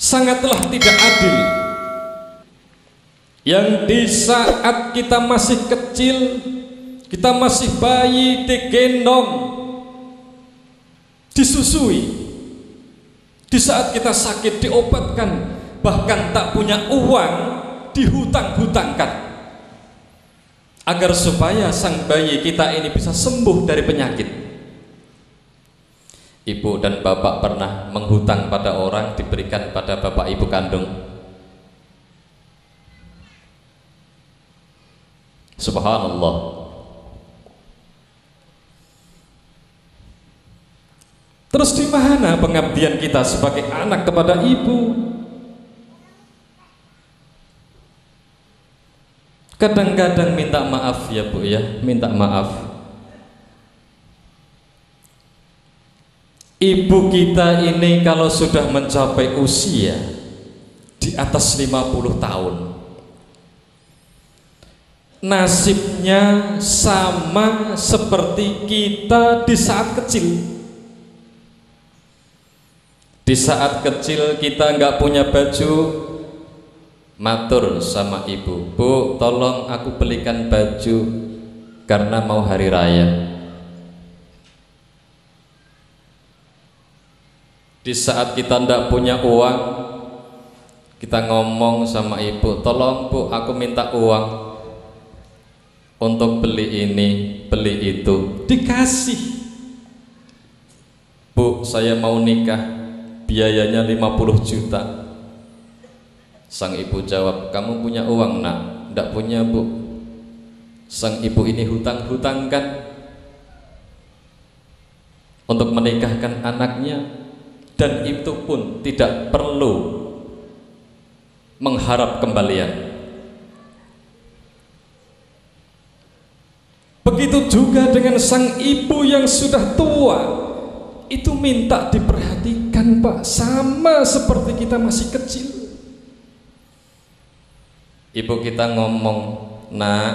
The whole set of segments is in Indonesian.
sangatlah tidak adil. Yang di saat kita masih kecil, kita masih bayi, digendong, disusui, di saat kita sakit diobatkan, bahkan tak punya uang dihutang-hutangkan agar supaya sang bayi kita ini bisa sembuh dari penyakit. Ibu dan bapak pernah menghutang pada orang, diberikan pada bapak ibu kandung. Subhanallah. Terus di mana pengabdian kita sebagai anak kepada ibu? Kadang-kadang minta maaf ya Bu ya, minta maaf. Ibu kita ini kalau sudah mencapai usia di atas 50 tahun, nasibnya sama seperti kita di saat kecil. Di saat kecil kita nggak punya baju, matur sama ibu, Bu, tolong aku belikan baju karena mau hari raya. Di saat kita ndak punya uang, kita ngomong sama ibu, tolong Bu, aku minta uang untuk beli ini, beli itu. Dikasih. Bu, saya mau nikah, biayanya 50 juta. Sang ibu jawab, kamu punya uang nak? Ndak punya Bu. Sang ibu ini hutang-hutangkan untuk menikahkan anaknya, dan itu pun tidak perlu mengharap kembalian. Begitu juga dengan sang ibu yang sudah tua, itu minta diperhatikan Pak, sama seperti kita masih kecil. Ibu kita ngomong, nak,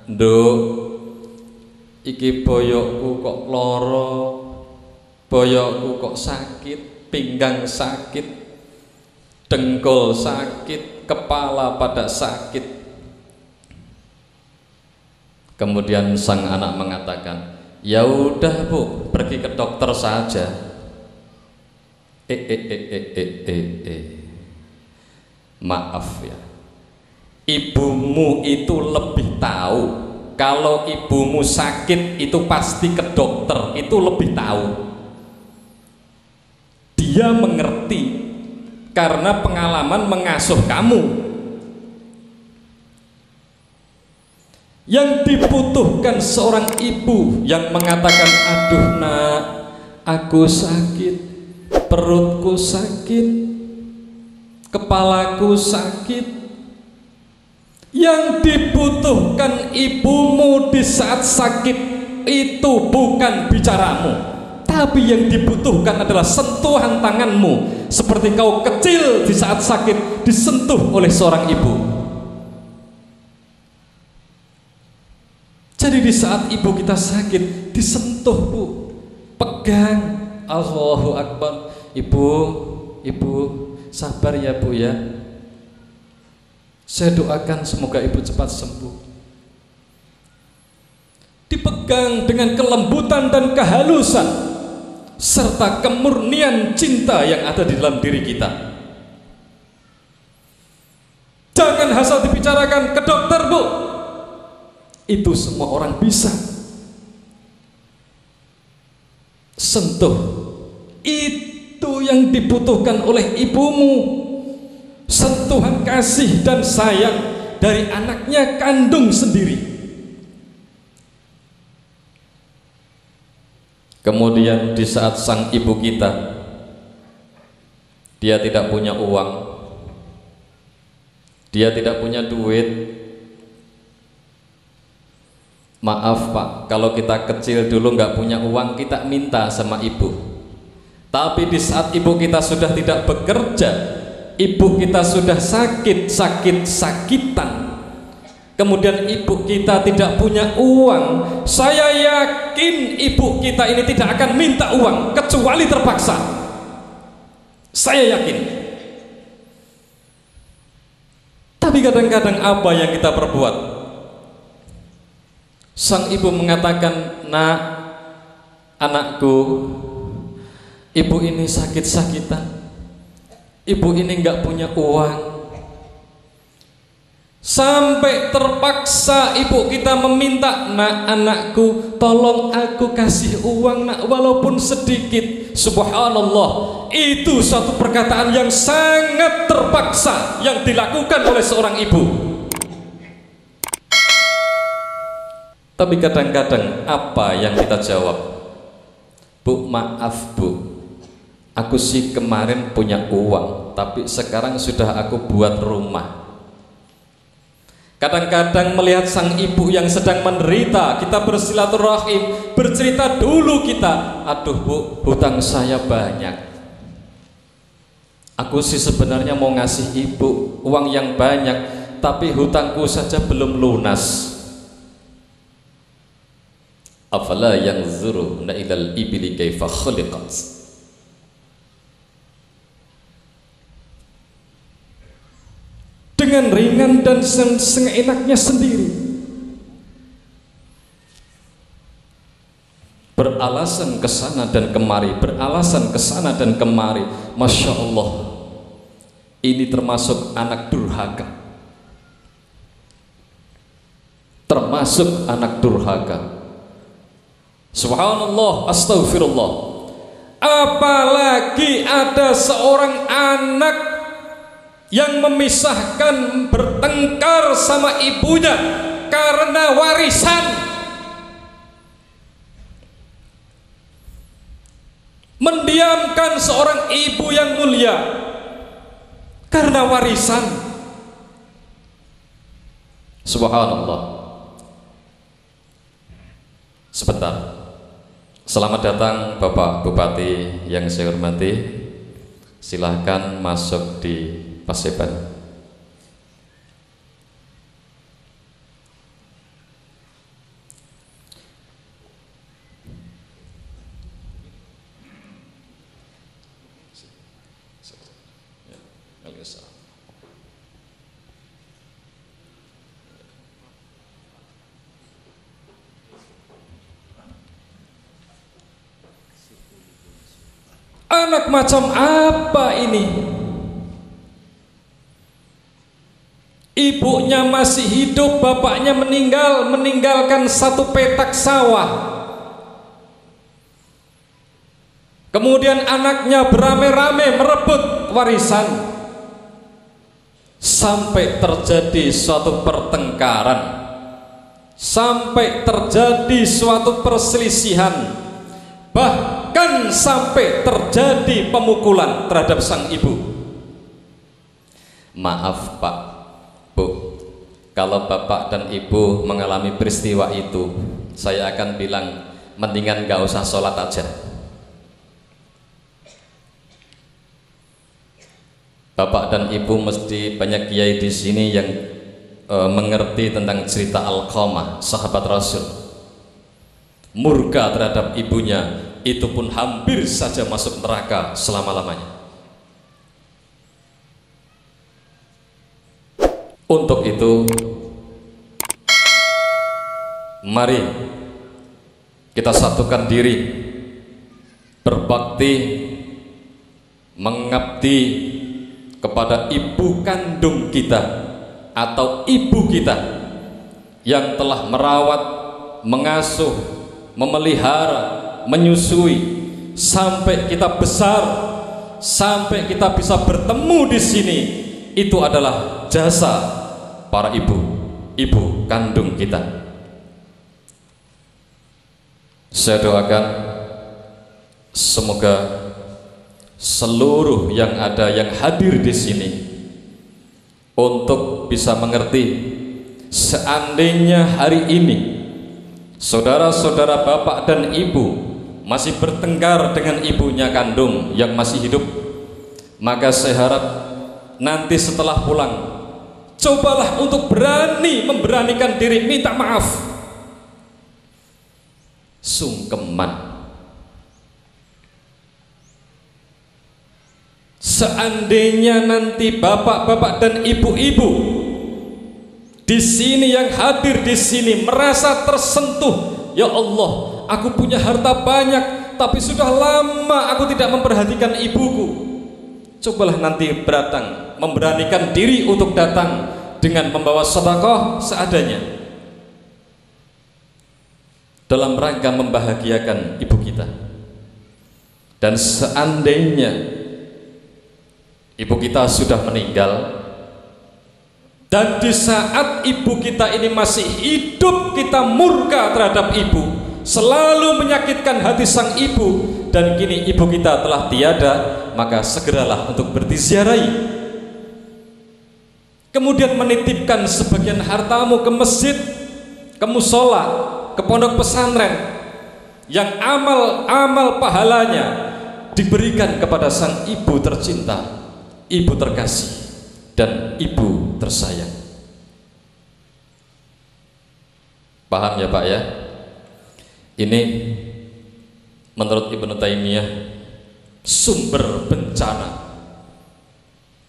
nduk, iki boyokku kok loro, boyokku kok sakit, pinggang sakit, dengkul sakit, kepala pada sakit. Kemudian sang anak mengatakan, ya udah Bu, pergi ke dokter saja. Maaf ya, ibumu itu lebih tahu. Kalau ibumu sakit itu pasti ke dokter, itu lebih tahu. Dia mengerti karena pengalaman mengasuh kamu. Yang dibutuhkan seorang ibu yang mengatakan, aduh nak, aku sakit, perutku sakit, kepalaku sakit. Yang dibutuhkan ibumu di saat sakit itu bukan bicaramu, tapi yang dibutuhkan adalah sentuhan tanganmu, seperti kau kecil di saat sakit disentuh oleh seorang ibu. Jadi di saat ibu kita sakit disentuh Bu, pegang, Allahu Akbar, ibu sabar ya Bu ya, saya doakan semoga ibu cepat sembuh. Dipegang dengan kelembutan dan kehalusan serta kemurnian cinta yang ada di dalam diri kita. Jangan asal dibicarakan ke dokter Bu, itu semua orang bisa. Sentuh, itu yang dibutuhkan oleh ibumu. Sentuhan kasih dan sayang dari anaknya kandung sendiri. Kemudian di saat sang ibu kita, dia tidak punya uang, dia tidak punya duit. Maaf Pak, kalau kita kecil dulu nggak punya uang, kita minta sama ibu. Tapi di saat ibu kita sudah tidak bekerja, ibu kita sudah sakit-sakitan, kemudian ibu kita tidak punya uang, saya yakin ibu kita ini tidak akan minta uang kecuali terpaksa. Saya yakin. Tapi kadang-kadang apa yang kita perbuat? Sang ibu mengatakan, "Nak, anakku, ibu ini sakit-sakitan, ibu ini nggak punya uang." Sampai terpaksa ibu kita meminta, "Nak, anakku, tolong aku kasih uang, nak, walaupun sedikit." Subhanallah, itu suatu perkataan yang sangat terpaksa yang dilakukan oleh seorang ibu. Tapi kadang-kadang apa yang kita jawab? "Bu, maaf bu, aku sih kemarin punya uang, tapi sekarang sudah aku buat rumah." Kadang-kadang melihat sang ibu yang sedang menderita, kita bersilaturahim, bercerita dulu kita, "Aduh bu, hutang saya banyak. Aku sih sebenarnya mau ngasih ibu uang yang banyak, tapi hutangku saja belum lunas." Afala yanzuruna ilal ibili kaifa khuliqat. Dengan ringan dan seenaknya sendiri, beralasan kesana dan kemari, beralasan kesana dan kemari. Masya Allah, ini termasuk anak durhaka, termasuk anak durhaka. Subhanallah, astagfirullah. Apalagi ada seorang anak yang memisahkan, bertengkar sama ibunya karena warisan. Mendiamkan seorang ibu yang mulia karena warisan. Subhanallah. Sebentar. Selamat datang Bapak Bupati yang saya hormati. Silahkan masuk di Paseban. Anak macam apa ini? Ibunya masih hidup, bapaknya meninggal, meninggalkan satu petak sawah. Kemudian anaknya beramai-ramai merebut warisan, sampai terjadi suatu pertengkaran, sampai terjadi suatu perselisihan, bahkan sampai terjadi pemukulan terhadap sang ibu. Maaf Pak, Bu, kalau bapak dan ibu mengalami peristiwa itu, saya akan bilang mendingan gak usah sholat aja. Bapak dan ibu mesti banyak kiai di sini yang mengerti tentang cerita Alqamah, sahabat Rasul. Murka terhadap ibunya, itu pun hampir saja masuk neraka selama-lamanya. Untuk itu, mari kita satukan diri, berbakti, mengabdi kepada ibu kandung kita atau ibu kita yang telah merawat, mengasuh, memelihara, menyusui sampai kita besar, sampai kita bisa bertemu di sini. Itu adalah jasa para ibu kandung kita. Saya doakan semoga seluruh yang ada, yang hadir di sini, untuk bisa mengerti, seandainya hari ini saudara-saudara bapak dan ibu masih bertengkar dengan ibunya kandung yang masih hidup, maka saya harap nanti setelah pulang, cobalah untuk memberanikan diri minta maaf. Sungkeman. Seandainya nanti bapak-bapak dan ibu-ibu di sini, yang hadir di sini merasa tersentuh. Ya Allah, aku punya harta banyak, tapi sudah lama aku tidak memperhatikan ibuku. Cobalah nanti datang, memberanikan diri untuk datang dengan membawa sedekah seadanya, dalam rangka membahagiakan ibu kita. Dan seandainya ibu kita sudah meninggal, dan di saat ibu kita ini masih hidup kita murka terhadap ibu, selalu menyakitkan hati sang ibu, dan kini ibu kita telah tiada, maka segeralah untuk berziarahi, kemudian menitipkan sebagian hartamu ke masjid, ke musola, ke pondok pesantren, yang amal pahalanya diberikan kepada sang ibu tercinta, ibu terkasih, dan ibu tersayang. Paham ya Pak ya? Ini menurut Ibnu Taimiyah sumber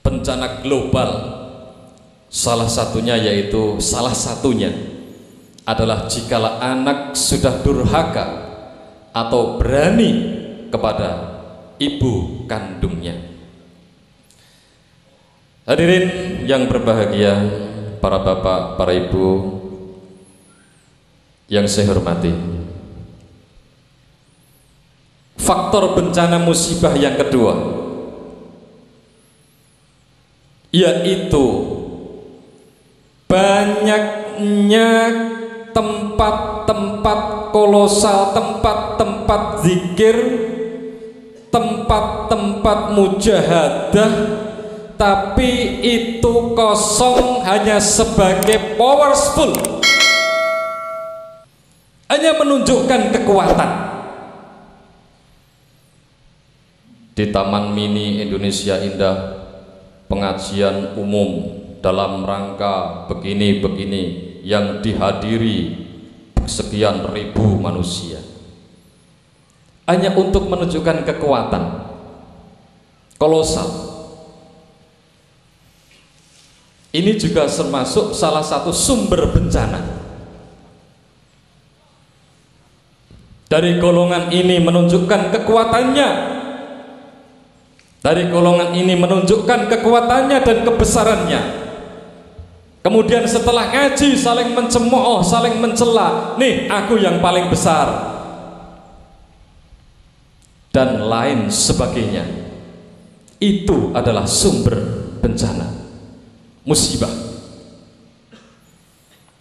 bencana global. Salah satunya adalah jikalau anak sudah durhaka atau berani kepada ibu kandungnya. Hadirin yang berbahagia, para bapak, para ibu yang saya hormati, faktor bencana musibah yang kedua yaitu banyaknya tempat-tempat kolosal, tempat-tempat zikir, tempat-tempat mujahadah, tapi itu kosong, hanya sebagai powerful, hanya menunjukkan kekuatan. Di Taman Mini Indonesia Indah, pengajian umum dalam rangka begini-begini yang dihadiri sekian ribu manusia, hanya untuk menunjukkan kekuatan kolosal. Ini juga termasuk salah satu sumber bencana. Dari golongan ini menunjukkan kekuatannya, dari golongan ini menunjukkan kekuatannya dan kebesarannya. Kemudian setelah ngaji saling mencemooh, saling mencela, nih aku yang paling besar, dan lain sebagainya. Itu adalah sumber bencana musibah.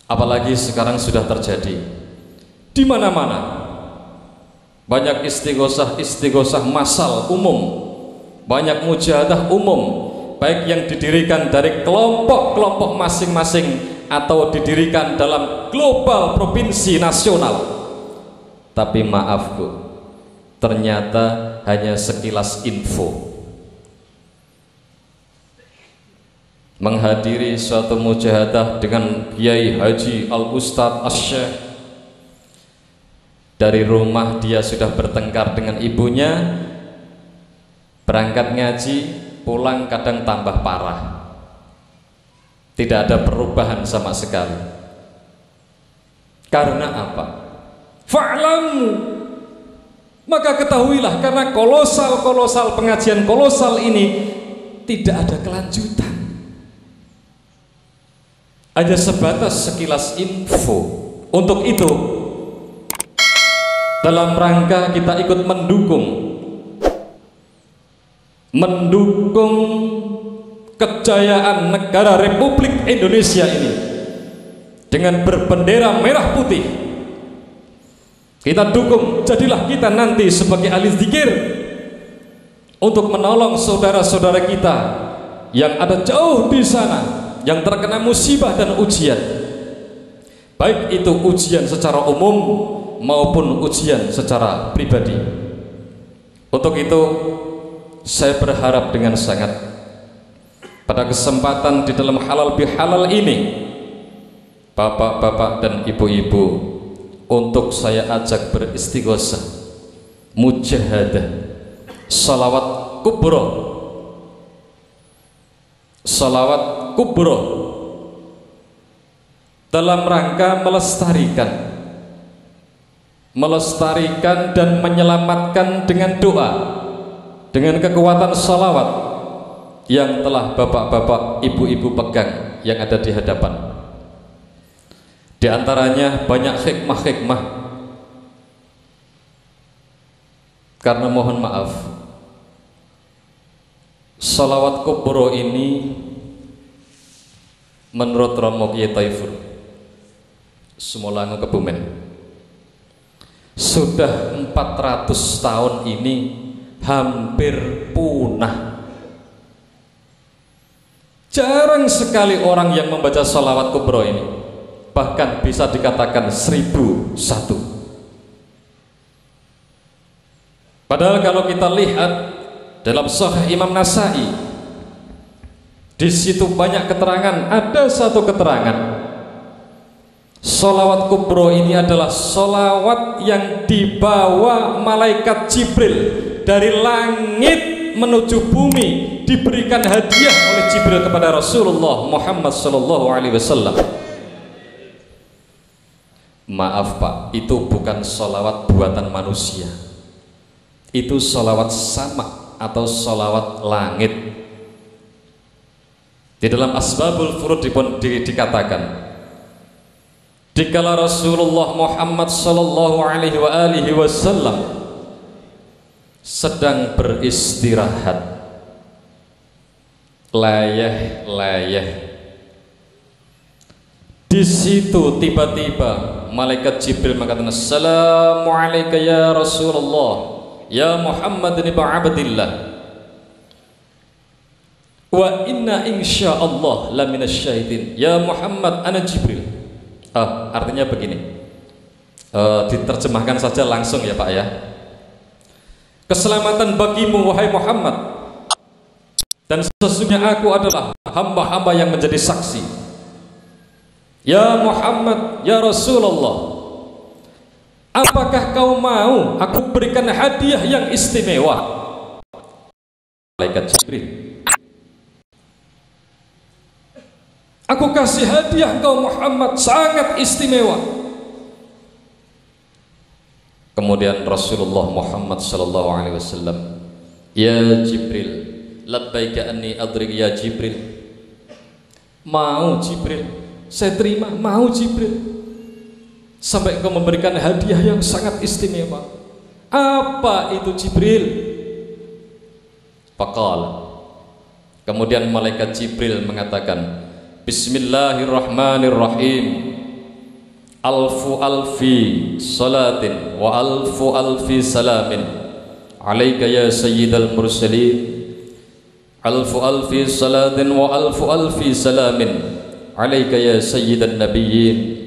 Apalagi sekarang sudah terjadi di mana-mana. Banyak istighosah massal umum, banyak mujahadah umum, baik yang didirikan dari kelompok-kelompok masing-masing atau didirikan dalam global provinsi nasional. Tapi maaf Bu, ternyata hanya sekilas info. Menghadiri suatu mujahadah dengan Kiai Haji Al-Ustadz Asy-Syaikh, dari rumah dia sudah bertengkar dengan ibunya, berangkat ngaji, pulang kadang tambah parah, tidak ada perubahan sama sekali. Karena apa? Fa'lamu, maka ketahuilah, karena kolosal pengajian kolosal ini tidak ada kelanjutan, hanya sebatas sekilas info. Untuk itu, dalam rangka kita ikut mendukung kejayaan negara Republik Indonesia ini dengan berbendera merah putih, kita dukung, jadilah kita nanti sebagai ahli zikir untuk menolong saudara-saudara kita yang ada jauh di sana, yang terkena musibah dan ujian, baik itu ujian secara umum maupun ujian secara pribadi. Untuk itu saya berharap dengan sangat pada kesempatan di dalam halal bihalal ini, bapak-bapak dan ibu-ibu, untuk saya ajak beristighosah, mujahadah, salawat kubro dalam rangka melestarikan dan menyelamatkan dengan doa, dengan kekuatan salawat yang telah bapak-bapak, ibu-ibu pegang yang ada di hadapan. Di antaranya banyak hikmah-hikmah, karena mohon maaf, salawat kubro ini menurut Romo Kiai Taifur Sumulangu Kebumen sudah 400 tahun ini hampir punah. Jarang sekali orang yang membaca salawat kubro ini, bahkan bisa dikatakan 1001. Padahal kalau kita lihat dalam Sahih Imam Nasai, di situ banyak keterangan. Ada satu keterangan, salawat kubro ini adalah salawat yang dibawa malaikat Jibril dari langit menuju bumi, diberikan hadiah oleh Jibril kepada Rasulullah Muhammad SAW. Maaf Pak, itu bukan salawat buatan manusia, itu salawat sama atau salawat langit. Di dalam Asbabul Furud dikatakan, dikala Rasulullah Muhammad SAW sedang beristirahat, layah-layah, di situ tiba-tiba malaikat Jibril mengatakan, Assalamualaikum ya Rasulullah, ya Muhammad ibn Abdillah, wa inna insyaallah la minasyaitin, ya Muhammad ana Jibril. Artinya begini, diterjemahkan saja langsung ya Pak ya. Keselamatan bagimu wahai Muhammad, dan sesungguhnya aku adalah hamba-hamba yang menjadi saksi. Ya Muhammad, ya Rasulullah, apakah kau mau aku berikan hadiah yang istimewa? Malaikat Jibril, aku kasih hadiah kau Muhammad sangat istimewa. Kemudian Rasulullah Muhammad SAW, ya Jibril, labbaika anni adrik ya Jibril. Mau Jibril, saya terima, mau Jibril, sampai kau memberikan hadiah yang sangat istimewa. Apa itu Jibril? Faqala, kemudian malaikat Jibril mengatakan, Bismillahirrahmanirrahim, alfu alfi salatin wa alfu alfi salamin alaika ya sayyidal mursalin, alfu alfi salatin wa alfu alfi salamin alaika ya sayyidan nabiyyin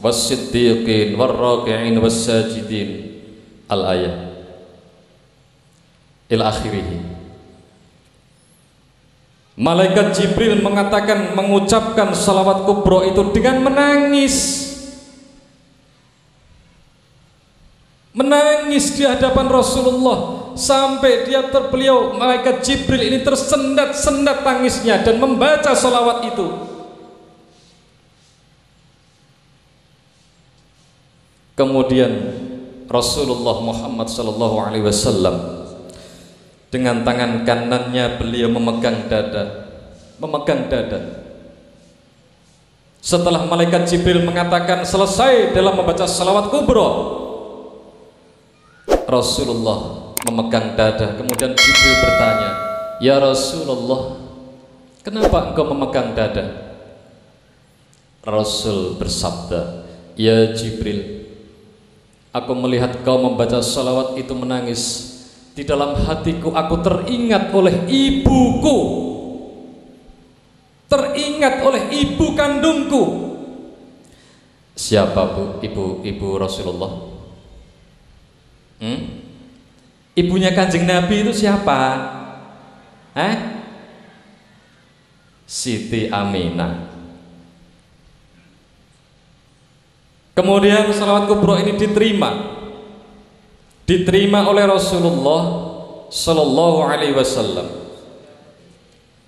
was-siddiqin war-raki'in was-sajidin. Al-ayah ila akhirih. Malaikat Jibril mengatakan, mengucapkan salawat kubro itu dengan menangis. Menangis di hadapan Rasulullah, sampai beliau malaikat Jibril ini tersendat-sendat tangisnya dan membaca salawat itu. Kemudian Rasulullah Muhammad SAW dengan tangan kanannya beliau memegang dada. Setelah malaikat Jibril mengatakan selesai dalam membaca salawat kubro, Rasulullah memegang dada. Kemudian Jibril bertanya, ya Rasulullah, kenapa engkau memegang dada? Rasul bersabda, ya Jibril, aku melihat kau membaca salawat itu menangis. Di dalam hatiku aku teringat oleh ibuku, teringat oleh ibu kandungku. Siapa bu? Ibu Rasulullah? Ibunya Kanjeng Nabi itu siapa? Siti Aminah. Kemudian salawat kubro ini diterima oleh Rasulullah Sallallahu Alaihi Wasallam.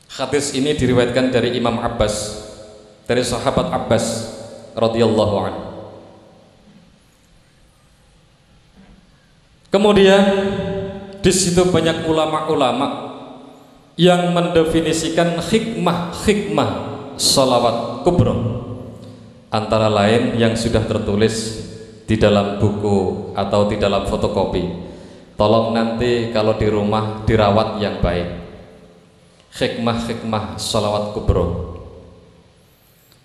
Hadis ini diriwayatkan dari Imam Abbas, dari sahabat Abbas radhiyallahu anhu. Kemudian di situ banyak ulama-ulama yang mendefinisikan hikmah sholawat kubro, antara lain yang sudah tertulis di dalam buku atau di dalam fotokopi. Tolong nanti kalau di rumah dirawat yang baik. Hikmah sholawat kubro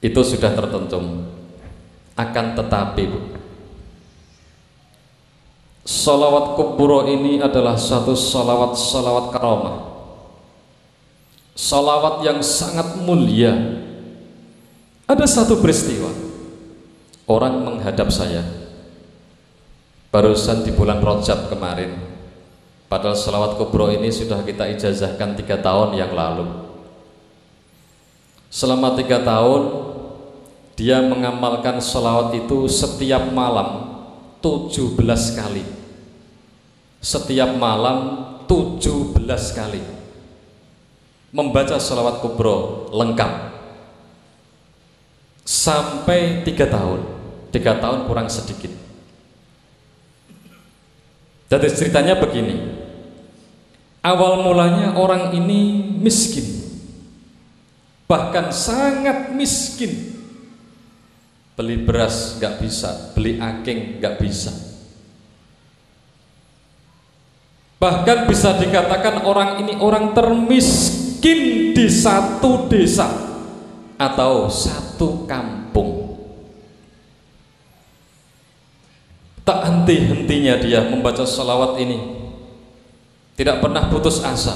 itu sudah tertentu. Akan tetapi sholawat kubro ini adalah satu sholawat karamah, sholawat yang sangat mulia. Ada satu peristiwa, orang menghadap saya barusan di bulan Rajab kemarin, padahal sholawat kubro ini sudah kita ijazahkan 3 tahun yang lalu. Selama 3 tahun dia mengamalkan sholawat itu setiap malam 17 kali, setiap malam 17 kali membaca sholawat kubro lengkap sampai 3 tahun. 3 tahun kurang sedikit. Jadi ceritanya begini, awal mulanya orang ini miskin, bahkan sangat miskin. Beli beras gak bisa, beli aking gak bisa. Bahkan bisa dikatakan orang ini orang termiskin di satu desa atau satu kampung. Tak henti-hentinya dia membaca sholawat ini, tidak pernah putus asa,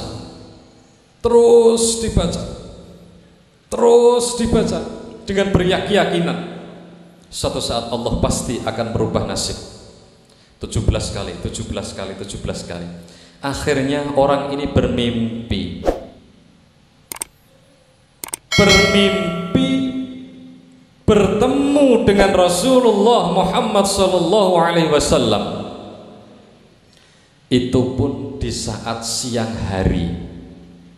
terus dibaca dengan berkeyakinan suatu saat Allah pasti akan berubah nasib. 17 kali. Akhirnya orang ini bermimpi bertemu dengan Rasulullah Muhammad sallallahu alaihi wasallam. Itu pun di saat siang hari,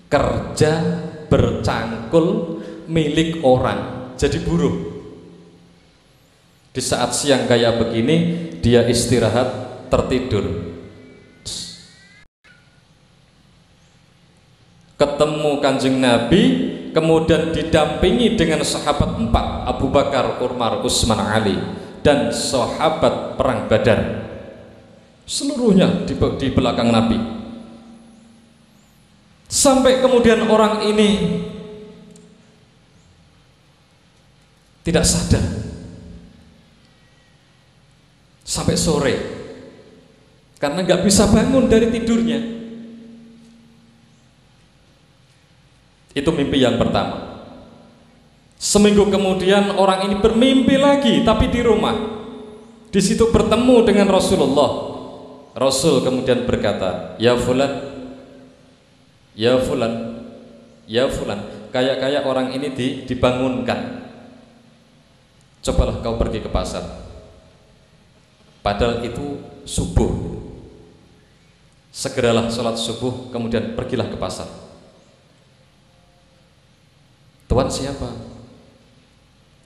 kerja bercangkul milik orang, jadi buruh. Di saat siang kayak begini dia istirahat, tertidur. Ketemu Kanjeng Nabi, kemudian didampingi dengan sahabat 4, Abu Bakar, Umar, Utsman, Ali, dan sahabat perang Badar. Seluruhnya di belakang Nabi. Sampai kemudian orang ini tidak sadar sampai sore karena nggak bisa bangun dari tidurnya. Itu mimpi yang pertama. Seminggu kemudian orang ini bermimpi lagi, tapi di rumah. Di situ bertemu dengan Rasulullah. Rasul kemudian berkata, ya fulan, kayak orang ini dibangunkan. Cobalah kau pergi ke pasar. Padahal itu subuh. Segeralah sholat subuh, kemudian pergilah ke pasar. Tuan siapa?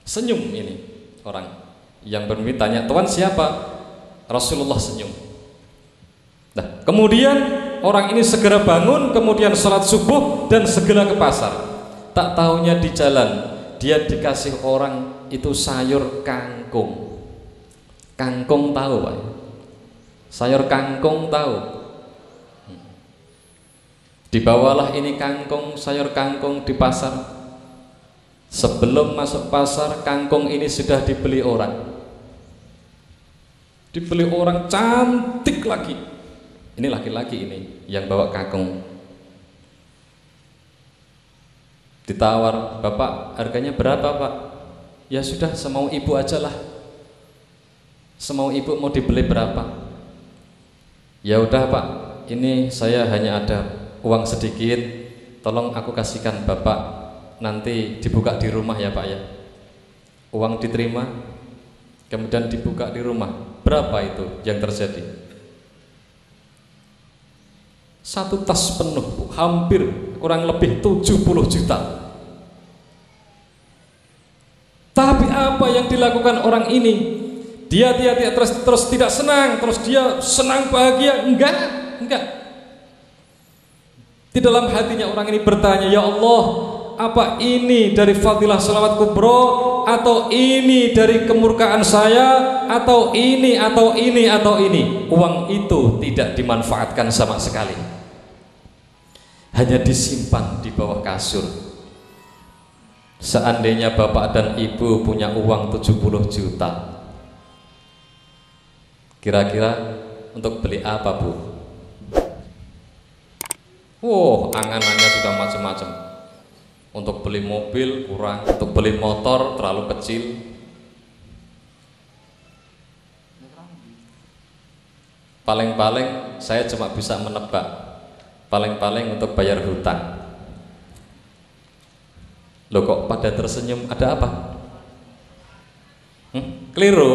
Senyum ini orang yang bermimpi tanya, Tuan siapa? Rasulullah senyum. Nah, kemudian orang ini segera bangun, kemudian sholat subuh dan segera ke pasar. Tak tahunya di jalan dia dikasih orang itu sayur kangkung. Kangkung tahu Pak? Sayur kangkung tahu? Dibawalah ini kangkung, sayur kangkung di pasar. Sebelum masuk pasar, kangkung ini sudah dibeli orang. Dibeli orang cantik lagi. Ini laki-laki ini yang bawa kangkung. Ditawar, Bapak harganya berapa Pak? Ya sudah, semau ibu aja lah. Semau ibu mau dibeli berapa? Ya udah Pak, ini saya hanya ada uang sedikit, tolong aku kasihkan Bapak, nanti dibuka di rumah ya Pak ya. Uang diterima, kemudian dibuka di rumah. Berapa itu yang terjadi? Satu tas penuh, hampir kurang lebih 70 juta. Tapi apa yang dilakukan orang ini? Dia terus tidak senang, terus dia senang bahagia? Enggak. Di dalam hatinya orang ini bertanya, ya Allah, apa ini dari fadilah sholawat kubro, atau ini dari kemurkaan saya, atau ini. Uang itu tidak dimanfaatkan sama sekali, hanya disimpan di bawah kasur. Seandainya bapak dan ibu punya uang 70 juta, kira-kira untuk beli apa, Bu? Anganannya sudah macam-macam. Untuk beli mobil kurang, untuk beli motor terlalu kecil. Paling-paling saya cuma bisa menebak, paling-paling untuk bayar hutang. Loh, kok pada tersenyum, ada apa? Keliru.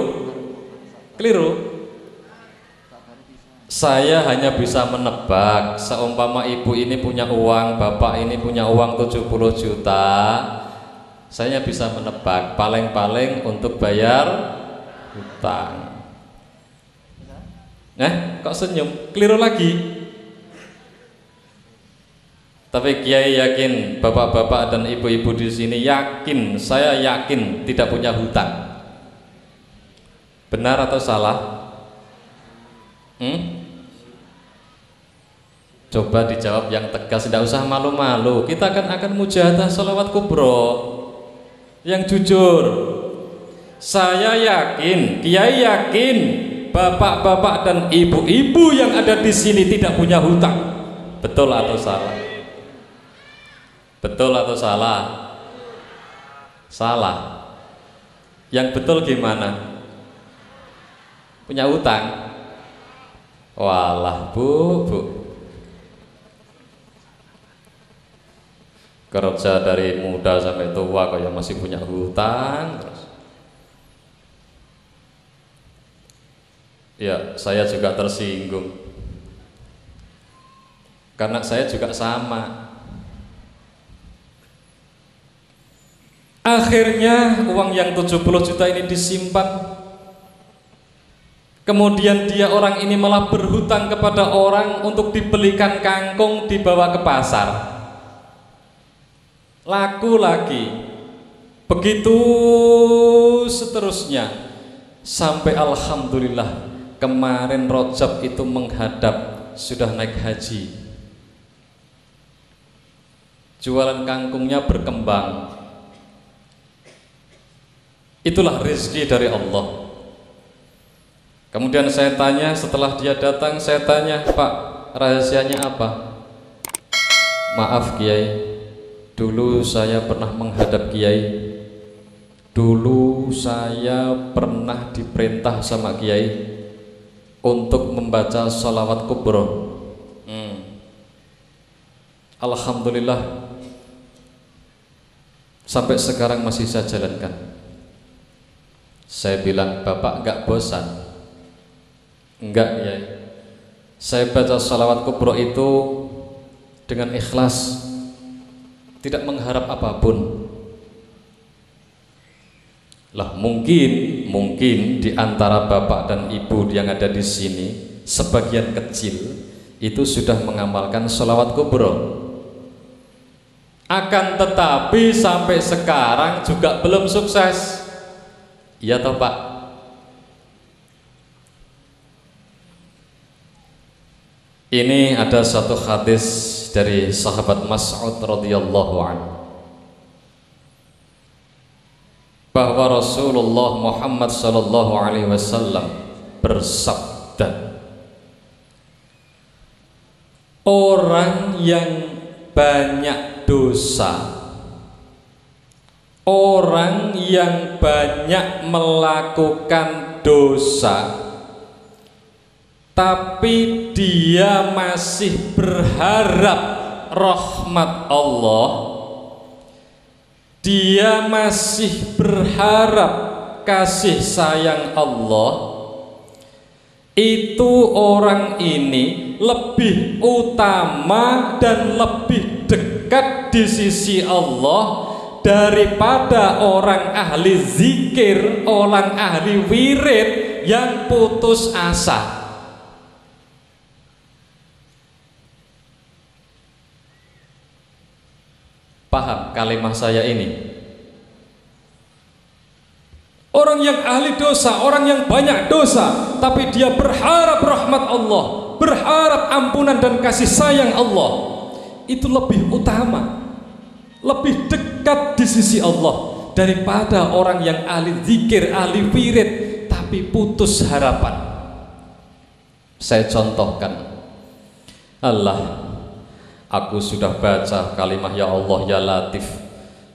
Saya hanya bisa menebak. Seumpama ibu ini punya uang, bapak ini punya uang 70 juta, saya bisa menebak paling-paling untuk bayar hutang. Kok senyum? Keliru lagi. Tapi Kiai yakin, bapak-bapak dan ibu-ibu di sini yakin, saya yakin tidak punya hutang. Benar atau salah? Coba dijawab yang tegas, tidak usah malu-malu. Kita akan mujahadah sholawat kubro yang jujur. Saya yakin, Kiai yakin, bapak-bapak dan ibu-ibu yang ada di sini tidak punya hutang. Betul atau salah? Betul atau salah? Salah. Yang betul gimana? Punya hutang? Walah, Bu. Kerja dari muda sampai tua kayak masih punya hutang terus. Ya, saya juga tersinggung. Karena saya juga sama. Akhirnya uang yang 70 juta ini disimpan. Kemudian orang ini malah berhutang kepada orang untuk dibelikan kangkung, dibawa ke pasar. Laku lagi. Begitu seterusnya. Sampai alhamdulillah kemarin Rojab itu menghadap, sudah naik haji. Jualan kangkungnya berkembang. Itulah rezeki dari Allah. Kemudian saya tanya, setelah dia datang, saya tanya, Pak, rahasianya apa? Maaf Kiai, dulu saya pernah menghadap Kiai. Dulu saya pernah diperintah sama Kiai untuk membaca sholawat kubro. Alhamdulillah sampai sekarang masih saya jalankan. Saya bilang, Bapak enggak bosan? Enggak ya. Saya baca sholawat kubro itu dengan ikhlas, tidak mengharap apapun. Lah mungkin di antara bapak dan ibu yang ada di sini sebagian kecil itu sudah mengamalkan sholawat kubro. Akan tetapi sampai sekarang juga belum sukses. Iya toh Pak? Ini ada satu hadis dari sahabat Mas'ud radhiyallahu anhu, bahwa Rasulullah Muhammad sallallahu alaihi wasallam bersabda, orang yang banyak dosa, orang yang banyak melakukan dosa, tapi dia masih berharap rahmat Allah, dia masih berharap kasih sayang Allah, itu orang ini lebih utama dan lebih dekat di sisi Allah daripada orang ahli zikir, orang ahli wirid yang putus asa. Paham kalimat saya ini? Orang yang ahli dosa, orang yang banyak dosa, tapi dia berharap rahmat Allah, berharap ampunan dan kasih sayang Allah, itu lebih utama, lebih dekat di sisi Allah daripada orang yang ahli zikir, ahli wirid tapi putus harapan. Saya contohkan, Allah, aku sudah baca kalimat ya Allah ya Latif,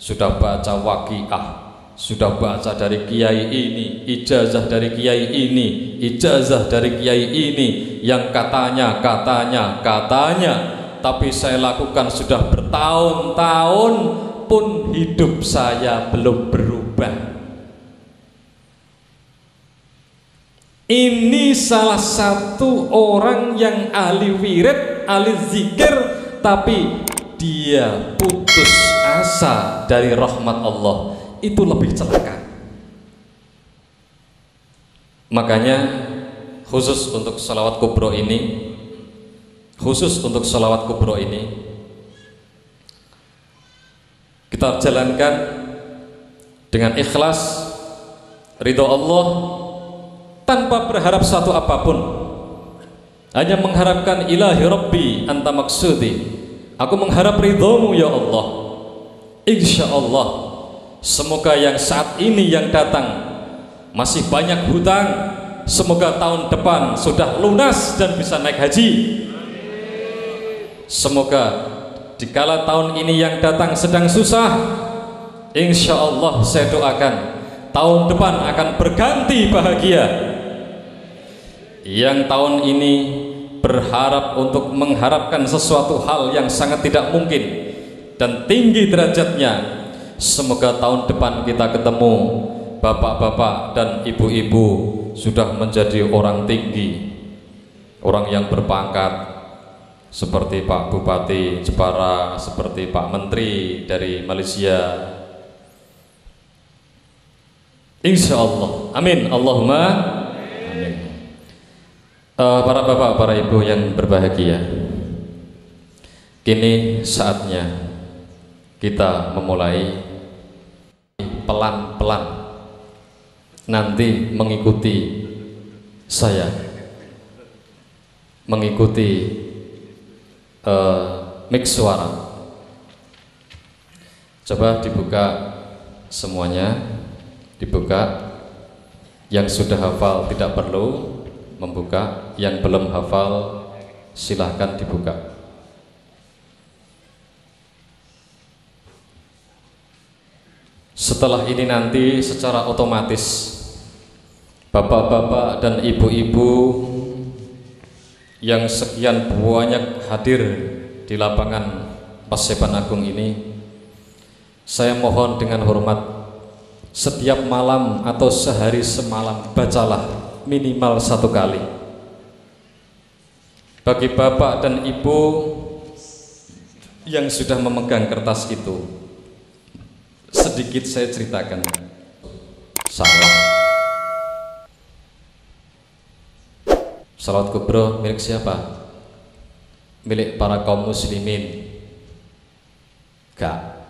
sudah baca waqiah, sudah baca dari kiai ini, ijazah dari kiai ini, ijazah dari kiai ini, yang katanya, tapi saya lakukan sudah bertahun-tahun pun hidup saya belum berubah. Ini salah satu orang yang ahli wirid, ahli zikir, tapi dia putus asa dari rahmat Allah. Itu lebih celaka. Makanya khusus untuk sholawat kubro ini, kita jalankan dengan ikhlas, ridho Allah, tanpa berharap satu apapun, hanya mengharapkan ilahi rabbi anta maksudi, aku mengharap ridhomu ya Allah. Insya Allah semoga yang saat ini yang datang masih banyak hutang, semoga tahun depan sudah lunas dan bisa naik haji. Semoga dikala tahun ini yang datang sedang susah, insya Allah saya doakan tahun depan akan berganti bahagia. Yang tahun ini berharap untuk mengharapkan sesuatu hal yang sangat tidak mungkin dan tinggi derajatnya, semoga tahun depan kita ketemu bapak-bapak dan ibu-ibu sudah menjadi orang tinggi, orang yang berpangkat, seperti Pak Bupati Jepara, seperti Pak Menteri dari Malaysia. Insya Allah, amin, Allahumma amin. Para bapak, para ibu yang berbahagia, kini saatnya kita memulai pelan-pelan nanti mengikuti saya, mengikuti mix suara. Coba dibuka semuanya, dibuka. Yang sudah hafal tidak perlu membuka, yang belum hafal silahkan dibuka. Setelah ini nanti secara otomatis bapak-bapak dan ibu-ibu yang sekian banyak hadir di lapangan Paseban Agung ini, saya mohon dengan hormat, setiap malam atau sehari semalam bacalah minimal 1 kali. Bagi bapak dan ibu yang sudah memegang kertas itu, sedikit saya ceritakan. Salah. Sholawat kubro milik siapa? Milik para kaum muslimin? Enggak.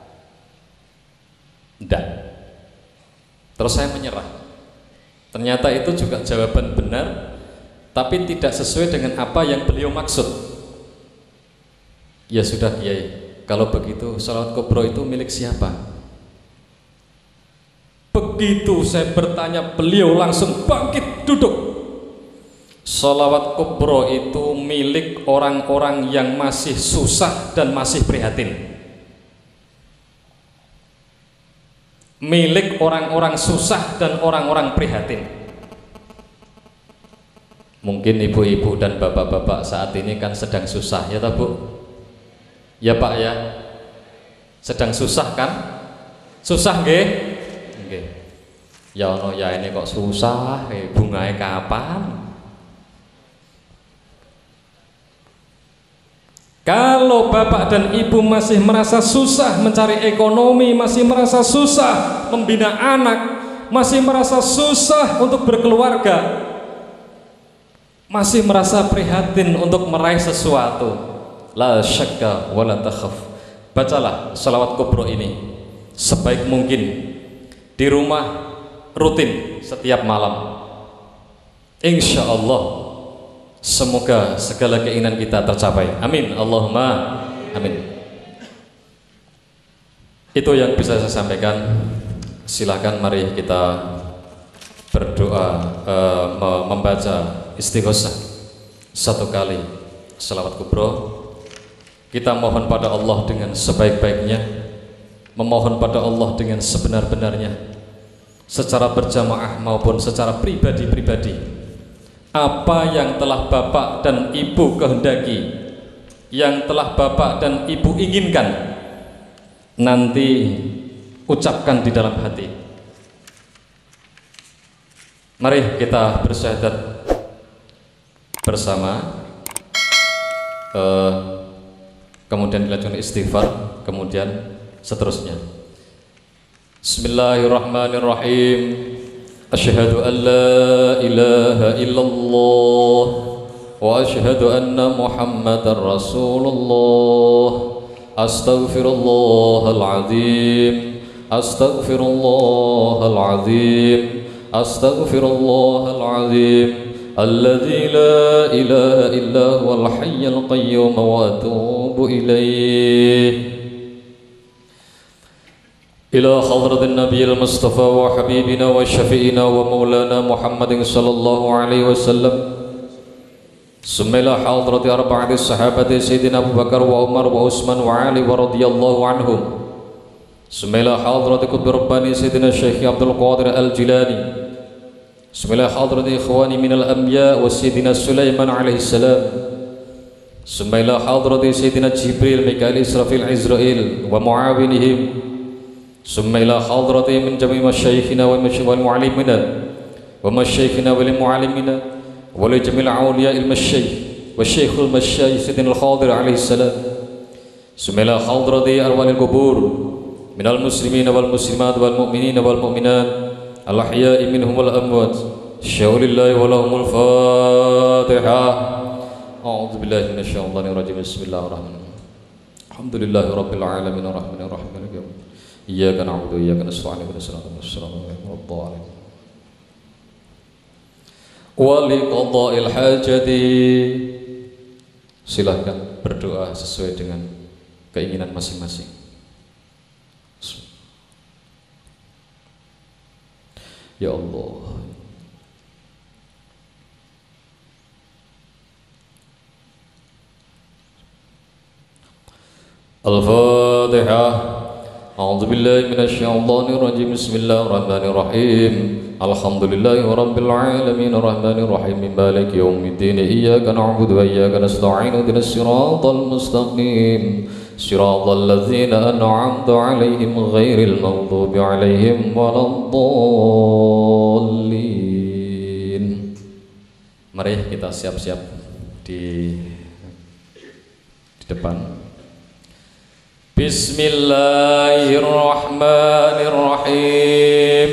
Terus saya menyerah. Ternyata itu juga jawaban benar, tapi tidak sesuai dengan apa yang beliau maksud. Ya sudah Kiai, kalau begitu sholawat kubro itu milik siapa? Begitu saya bertanya, beliau langsung bangkit duduk. Sholawat kubro itu milik orang-orang yang masih susah dan masih prihatin. Milik orang-orang susah dan orang-orang prihatin. Mungkin ibu-ibu dan bapak-bapak saat ini kan sedang susah, ya toh Bu? Ya Pak ya? Sedang susah kan? Susah nggih? Nggih. Ya ono ya ini kok susah, bungae kapan? Kalau bapak dan ibu masih merasa susah mencari ekonomi, masih merasa susah membina anak, masih merasa susah untuk berkeluarga, masih merasa prihatin untuk meraih sesuatu, la syakka wa la takhaf, bacalah sholawat kubro ini sebaik mungkin di rumah, rutin setiap malam. Insya Allah semoga segala keinginan kita tercapai. Amin. Allahumma amin. Itu yang bisa saya sampaikan. Silakan mari kita berdoa, membaca istighosah satu kali sholawat kubro. Kita mohon pada Allah dengan sebaik-baiknya, memohon pada Allah dengan sebenar-benarnya, secara berjamaah maupun secara pribadi-pribadi. Apa yang telah bapak dan ibu kehendaki, yang telah bapak dan ibu inginkan, nanti ucapkan di dalam hati. Mari kita bersyahadat bersama, kemudian dilanjutkan istighfar, kemudian seterusnya. Bismillahirrahmanirrahim. Asyhadu an la ilaha illallah wa asyhadu anna Muhammadar Rasulullah. Astaghfirullahal azim, astaghfirullahal azim, astaghfirullahal azim, alladzi la ilaha illa huwal hayyul qayyum wa atubu ilaih. إلى حضرة النبي المصطفى وحبيبنا وشفيعنا ومولانا محمد صلى الله عليه وسلم، ثم إلى حضرة أربعة الصحابة سيدنا أبو بكر وعمر وعثمان وعلي ورضي الله عنهم، ثم إلى حضرة قطب رباني سيدنا الشيخ عبد القادر الجيلاني، ثم إلى حضرة إخواني من الأنبياء وسيدنا سليمان عليه السلام، ثم إلى حضرة سيدنا جبريل ميكائيل إسرافيل عزرائيل ومعاونهم، ثم إلى حضرة من جميع مشايخنا والمعلمين ومشايخنا والمعلمين ولجميع أولياء المشايخ والشيخ المشايخ سيدنا الخاضر عليه السلام، ثم إلى حضرة أرواح القبور من المسلمين والمسلمات والمؤمنين والمؤمنات الأحياء منهم والأموات. شاء لله ولهم الفاتحة. أعوذ بالله من الشيطان الرجيم. بسم الله الرحمن الرحيم. الحمد لله رب العالمين الرحمن الرحيم مالك يوم الدين. إياك نعبد وإياك نستعين اهدنا الصراط المستقيم صراط الذين ولقضاء الحاجة. Silahkan berdoa sesuai dengan keinginan masing-masing. Ya Allah, Al-Fatihah. أعوذ بالله من الشيطان الرجيم. بسم الله الرحمن الرحيم. الحمد لله رب العالمين الرحمن الرحيم مالك يوم الدين إياك نعبد وإياك نستعين اهدنا الصراط المستقيم صراط الذين أنعمت عليهم غير المغضوب عليهم ولا الضالين. Mari kita siap-siap di depan. Bismillahirrahmanirrahim.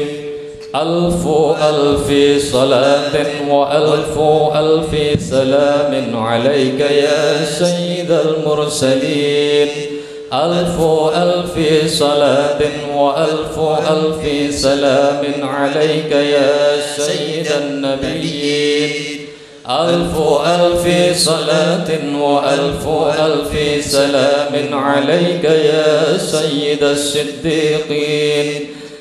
Alfu alfi salatin wa alfu alfi salamin alaika ya sayyidal mursalin. Alfu alfi salatin wa alfu alfi salamin alaika ya sayyidan nabiyyin. ألف ألف صلاة وألف ألف سلام عليك يا سيد الصديقين.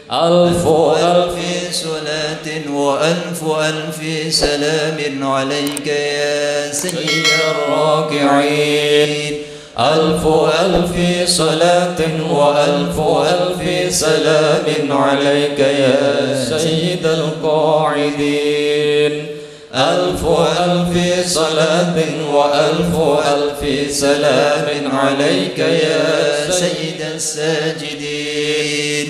ألف ألف صلاة وألف ألف سلام عليك يا سيد الراكعين. ألف ألف صلاة وألف ألف سلام عليك يا سيد القاعدين. ألف ألف صلاة وألف ألف سلام عليك يا سيد الساجدين.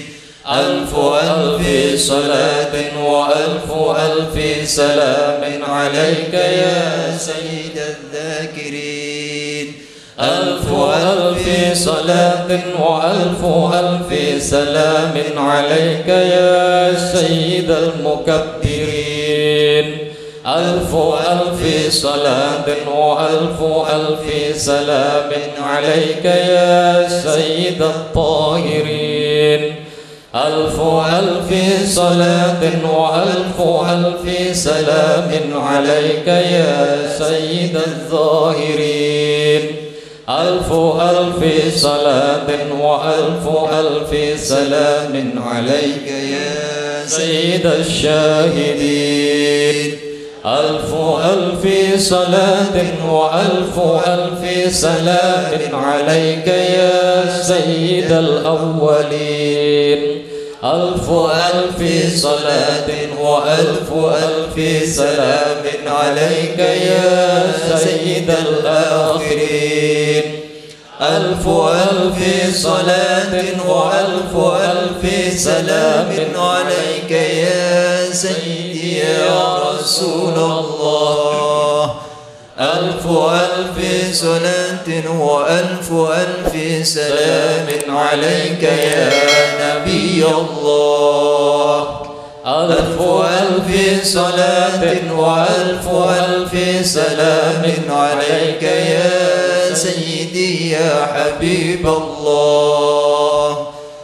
ألف ألف صلاة وألف ألف سلام عليك يا سيد الذاكرين. ألف ألف صلاة وألف ألف سلام عليك يا سيد المكبرين. ألف ألف صلاة وألف ألف سلام عليك يا سيد الطاهرين. ألف ألف صلاة وألف ألف سلام عليك يا سيد الظاهرين. ألف ألف صلاة وألف ألف سلام عليك يا سيد الشاهدين. ألف ألف صلاة وألف ألف سلام عليك يا سيد الأولين. ألف ألف صلاة وألف ألف سلام عليك يا سيد الآخرين. ألف ألف صلاة وألف ألف سلام عليك يا سيدي يا رسول الله. ألف ألف صلاة وألف ألف سلام عليك يا نبي الله. ألف ألف صلاة وألف ألف سلام عليك يا سيدي يا حبيب الله.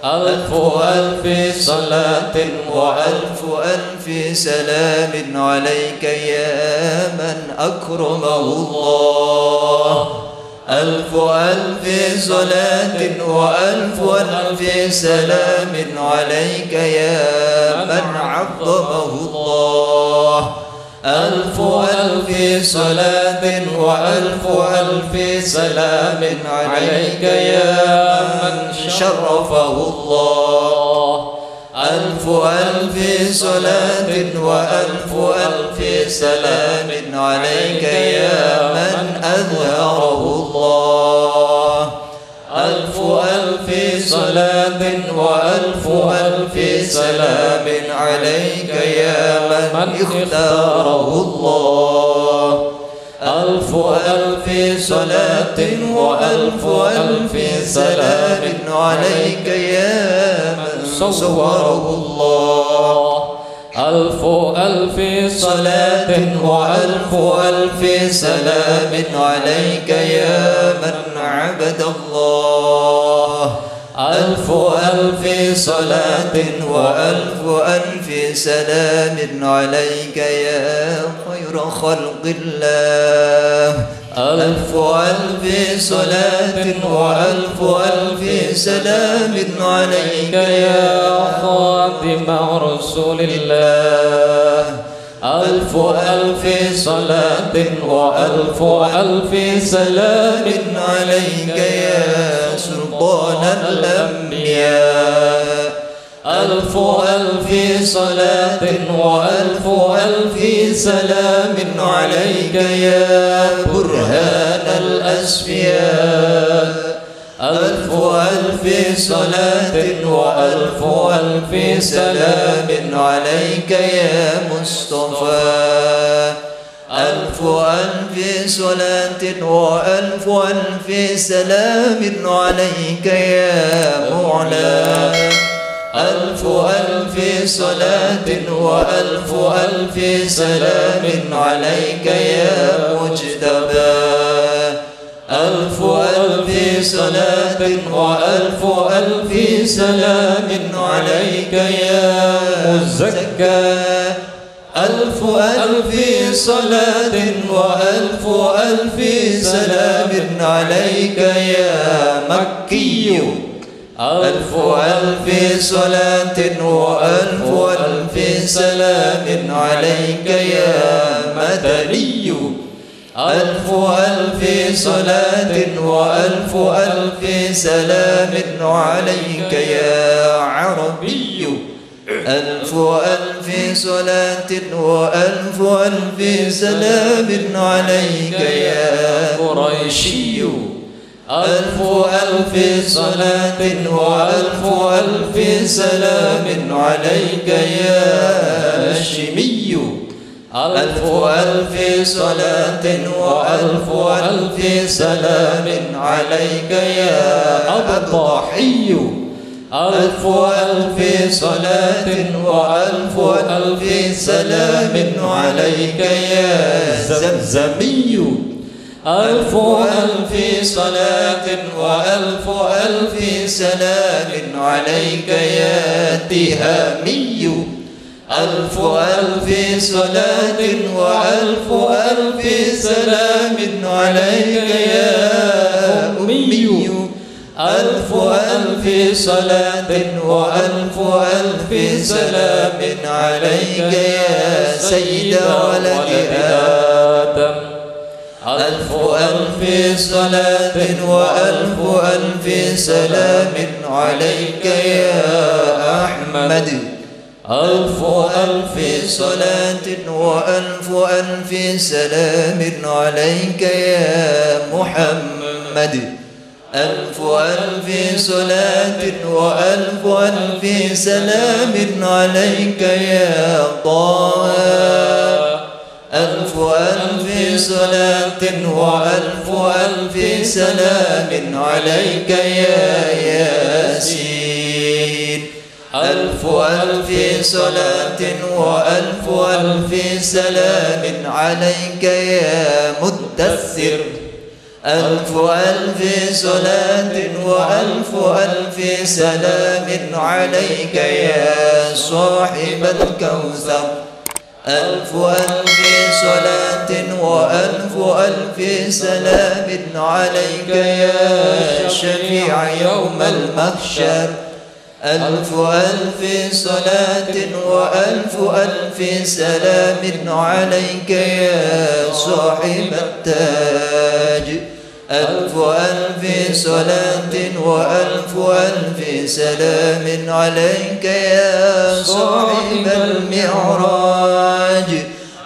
ألف ألف صلاة وألف ألف سلام عليك يا من أكرمه الله. ألف ألف صلاة وألف ألف سلام عليك يا من عظمه الله. ألف ألف صلاة وألف ألف سلام عليك يا من شرفه الله. ألف ألف صلاة وألف ألف سلام عليك يا من أظهره الله. ألف ألف صلاة وألف ألف سلام عليك يا من اختاره الله. ألف ألف صلاة وألف ألف سلام عليك يا من صوره الله. ألف ألف صلاة وألف ألف سلام عليك يا من عبد الله. ألف ألف صلاة وألف ألف سلام عليك يا خير خلق الله. ألف ألف صلاة وألف ألف سلام عليك يا خاتم رسول الله. ألف ألف صلاة وألف ألف سلام عليك يا سلطان الأنبياء. ألف ألف صلاة وألف ألف سلام عليك يا برهان الأسفياء. ألف ألف صلاة وألف ألف سلام عليك يا مصطفى. ألف ألف صلاة وألف ألف سلام عليك يا معلى. ألف ألف صلاة وألف ألف سلام عليك يا مجتبى. ألف ألف صلاة وألف ألف سلام عليك يا مزكى. ألف ألف صلاة وألف ألف سلام عليك يا مكي. ألف ألف صلاة وألف ألف سلام عليك يا مدني. ألف ألف صلاة وألف ألف سلام عليك يا عربي. ألف ألف صلاة وألف ألف سلام عليك يا قريشي. ألف ألف صلاة وألف ألف سلام عليك يا هاشمي. ألف ألف صلاة وألف ألف سلام عليك يا الضحي ألف ألف صلاة وألف ألف سلام عليك يا زمزمي ألف ألف صلاة وألف ألف سلام عليك يا تهامي ألف ألف صلاة وألف ألف سلام عليك يا أمي ألف ألف صلاة وألف ألف سلام عليك يا سيد ولد آدم ألف ألف صلاة وألف ألف سلام عليك يا أحمد ألف ألف صلاة وألف ألف سلام عليك يا محمد ألف ألف صلاة وألف ألف سلام عليك يا طه ألف ألف صلاة وألف ألف سلام عليك يا ياسين ألف ألف صلاة وألف ألف سلام عليك يا مدثر ألف ألف صلاة وألف ألف سلام عليك يا صاحب الكوثر ألف ألف صلاة وألف ألف سلام عليك يا شفيع يوم المحشر ألف ألف صلاة وألف ألف سلام عليك يا صاحب التاج ألف ألف صلاة وألف ألف سلام عليك يا صاحب المعراج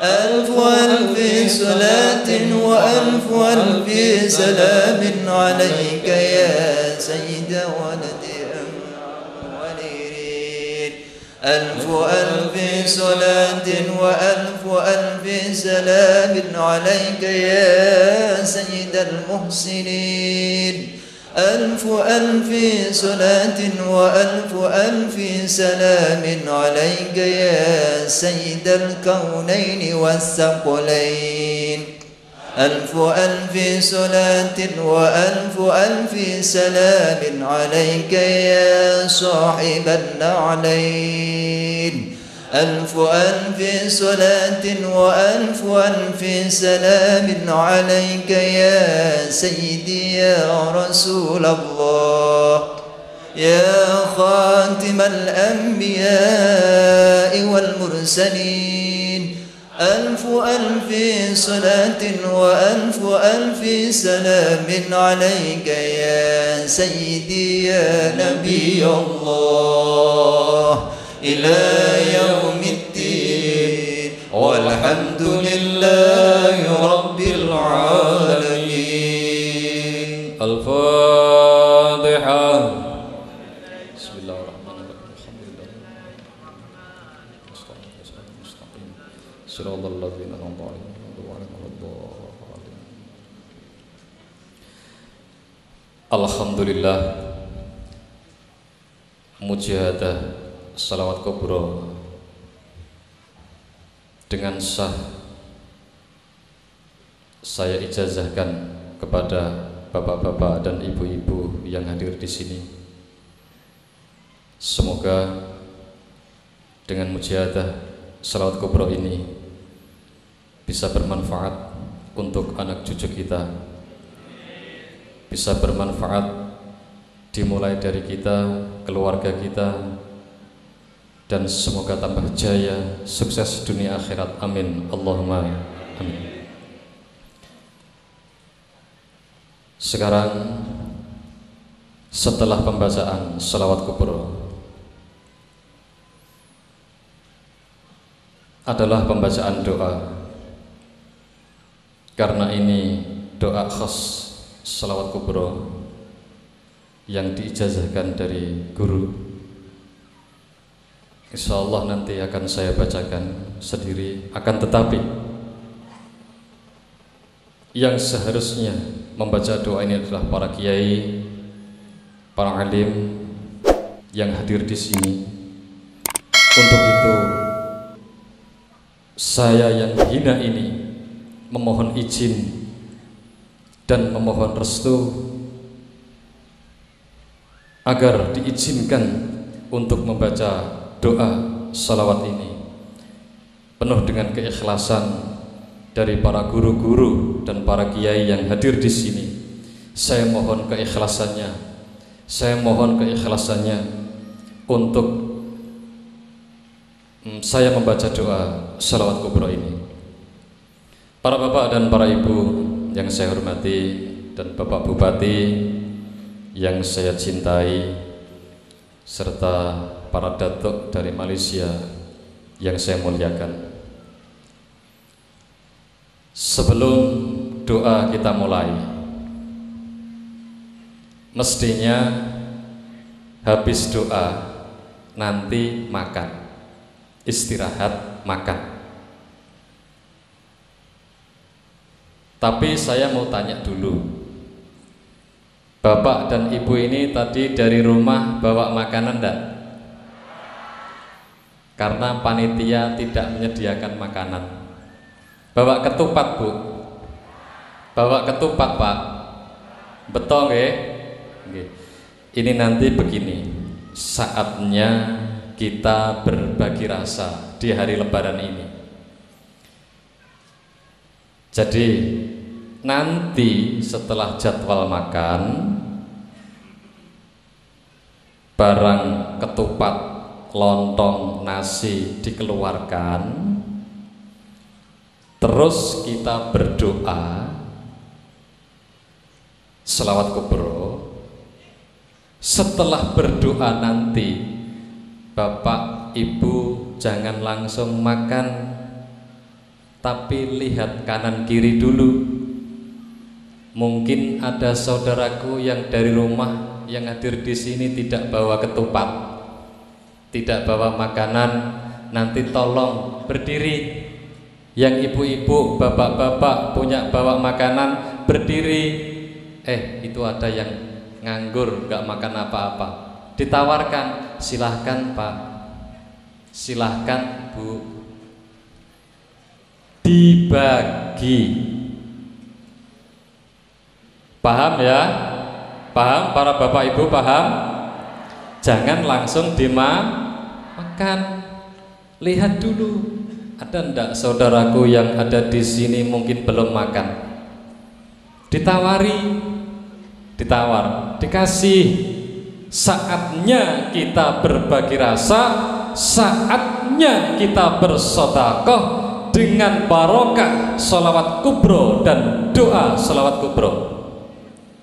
ألف ألف صلاة وألف ألف سلام عليك يا سيد ولد ألف ألف صلاة وألف ألف سلام عليك يا سيد المحسنين ألف ألف صلاة وألف ألف سلام عليك يا سيد الكونين والثقلين ألف ألف صلاة وألف ألف سلام عليك يا صاحب النعلين ألف ألف صلاة وألف ألف سلام عليك يا سيدي يا رسول الله يا خاتم الأنبياء والمرسلين ألف ألف صلاة وألف ألف سلام عليك يا سيدي يا نبي الله إلى يوم الدين والحمد لله رب العالمين. الفاتحة. بسم الله الرحمن الرحيم. الحمد لله صراط الذين أنعمت عليهم غير المغضوب عليهم. Alhamdulillah, mujahadah salawat kubro dengan sah saya ijazahkan kepada bapak-bapak dan ibu-ibu yang hadir di sini. Semoga dengan mujahadah salawat kubro ini bisa bermanfaat untuk anak cucu kita, bisa bermanfaat dimulai dari kita, keluarga kita, dan semoga tambah jaya, sukses dunia akhirat. Amin, Allahumma amin. Sekarang setelah pembacaan salawat kubro adalah pembacaan doa. Karena ini doa khas salawat kubro yang diijazahkan dari guru, Insya Allah nanti akan saya bacakan sendiri. Akan tetapi yang seharusnya membaca doa ini adalah para kiai, para alim yang hadir di sini. Untuk itu saya yang hina ini memohon izin dan memohon restu agar diizinkan untuk membaca doa salawat ini penuh dengan keikhlasan dari para guru-guru dan para kiai yang hadir di sini. Saya mohon keikhlasannya, untuk saya membaca doa salawat kubro ini. Para bapak dan para ibu yang saya hormati, dan bapak bupati yang saya cintai, serta para datuk dari Malaysia yang saya muliakan. Sebelum doa kita mulai, mestinya habis doa nanti makan, istirahat makan. Tapi saya mau tanya dulu, bapak dan ibu ini tadi dari rumah bawa makanan enggak? Karena panitia tidak menyediakan makanan. Bawa ketupat bu? Bawa ketupat pak? Betul nggih? Ini nanti begini, saatnya kita berbagi rasa di hari Lebaran ini. Jadi nanti setelah jadwal makan, barang ketupat, lontong, nasi dikeluarkan, terus kita berdoa selawat kubro. Setelah berdoa nanti bapak ibu jangan langsung makan, tapi lihat kanan kiri dulu. Mungkin ada saudaraku yang dari rumah yang hadir di sini tidak bawa ketupat, tidak bawa makanan. Nanti tolong berdiri. Yang ibu-ibu, bapak-bapak punya bawa makanan, berdiri. Itu ada yang nganggur, nggak makan apa-apa. Ditawarkan, silahkan pak, silahkan bu, dibagi. Paham ya? Paham para bapak ibu, paham? Jangan langsung dimakan. Lihat dulu, ada ndak saudaraku yang ada di sini mungkin belum makan. Ditawar, dikasih. Saatnya kita berbagi rasa, saatnya kita bersedekah dengan barokah salawat kubro dan doa salawat kubro.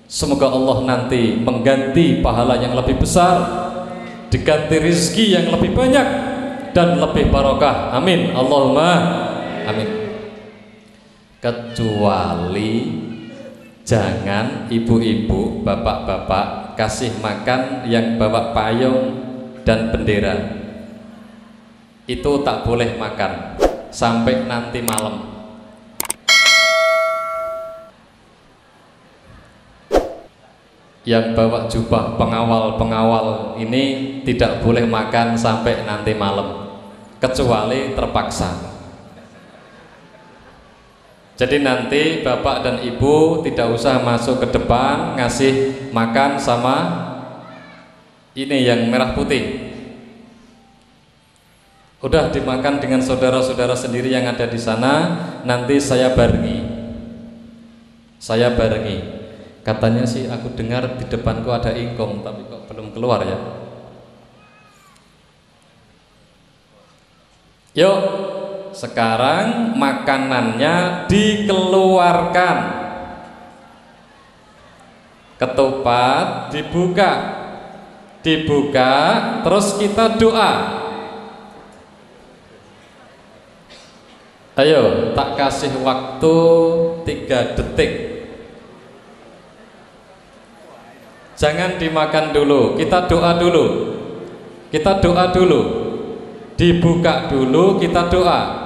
Semoga Allah nanti mengganti pahala yang lebih besar, diganti rezeki yang lebih banyak dan lebih barokah. Amin, Allahumma amin. Kecuali jangan ibu-ibu, bapak-bapak kasih makan yang bawa payung dan bendera. Itu tak boleh makan sampai nanti malam. Yang bawa jubah pengawal-pengawal ini tidak boleh makan sampai nanti malam, kecuali terpaksa. Jadi nanti bapak dan ibu tidak usah masuk ke depan ngasih makan sama ini yang merah putih. Udah dimakan dengan saudara-saudara sendiri yang ada di sana. Nanti saya barengi. Katanya sih aku dengar di depanku ada ingkong, tapi kok belum keluar ya. Yuk, sekarang makanannya dikeluarkan. Ketupat dibuka, terus kita doa. Ayo, tak kasih waktu 3 detik. Jangan dimakan dulu, kita doa dulu. Dibuka dulu, kita doa.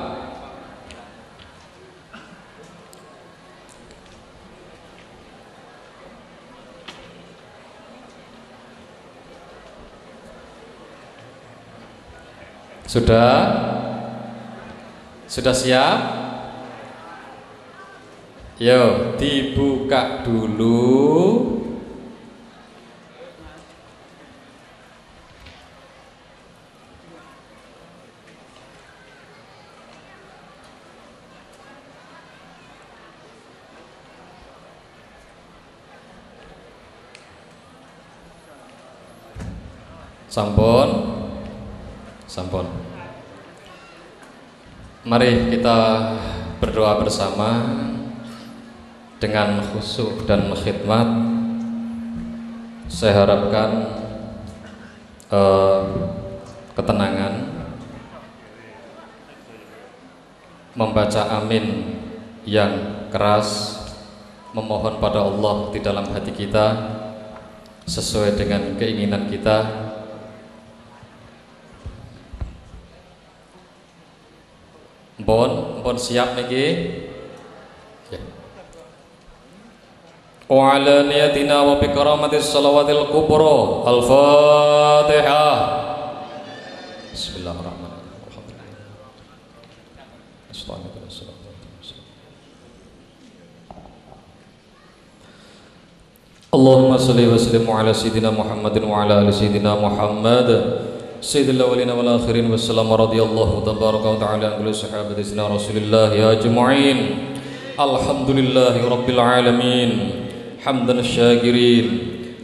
Sudah siap? Yo, dibuka dulu. Sampun. Mari kita berdoa bersama dengan khusyuk dan khidmat. Saya harapkan ketenangan. Membaca amin yang keras, memohon pada Allah di dalam hati kita sesuai dengan keinginan kita. Bon siap niki. Ya. Wa ala niyatina wa bi karamatis salawatil kubra. Al-Fatihah. Bismillahirrahmanirrahim. Allahumma salli wa sallim ala sayyidina Muhammadin wa ala ali sayyidina Muhammad. Sayyidil awwalin wal akhirin wassalamu radhiyallahu tabaraka wa ta'ala an kulli sahabati sayyidina Rasulillah ya ajma'in. Alhamdulillahi rabbil alamin. Hamdan syakirin,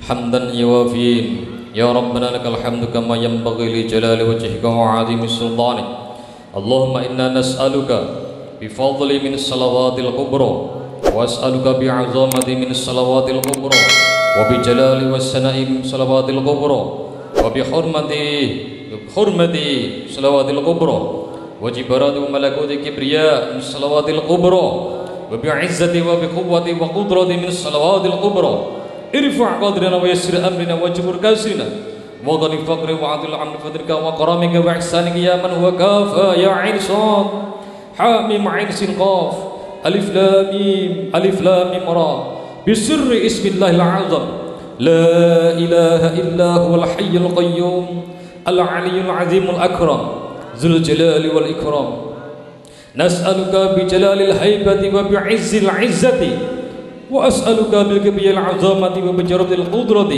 hamdan yuwafin. Ya Rabbana lakal hamdu kama yanbaghi li jalali wajhika wa 'azimi sultanik. Allahumma inna nas'aluka bi fadli min salawatil kubra wa as'aluka bi 'azamati min salawatil kubra wa bi jalali was sana'i min salawatil kubra wa bi hurmati salawatil kubra wa jibarati wa malakuti kibriya min salawatil kubra wa bi izzati wa bi quwwati wa qudrati min salawatil kubra irfa' qadrana wa yassir amrina wa jbur kasrina wa ghani faqri wa adil amri fadlika wa karamika wa ihsanika ya man huwa kafa ya 'ain sad hamim 'ain sin qaf alif lam mim ra bi sirri ismillahil 'azam لا إله إلا هو الحي القيوم العلي العظيم الأكرم ذو الجلال والإكرام نسألك بجلال الهيبة وبعز العزة وأسألك بالكبرياء العظامة وبجرد القدرة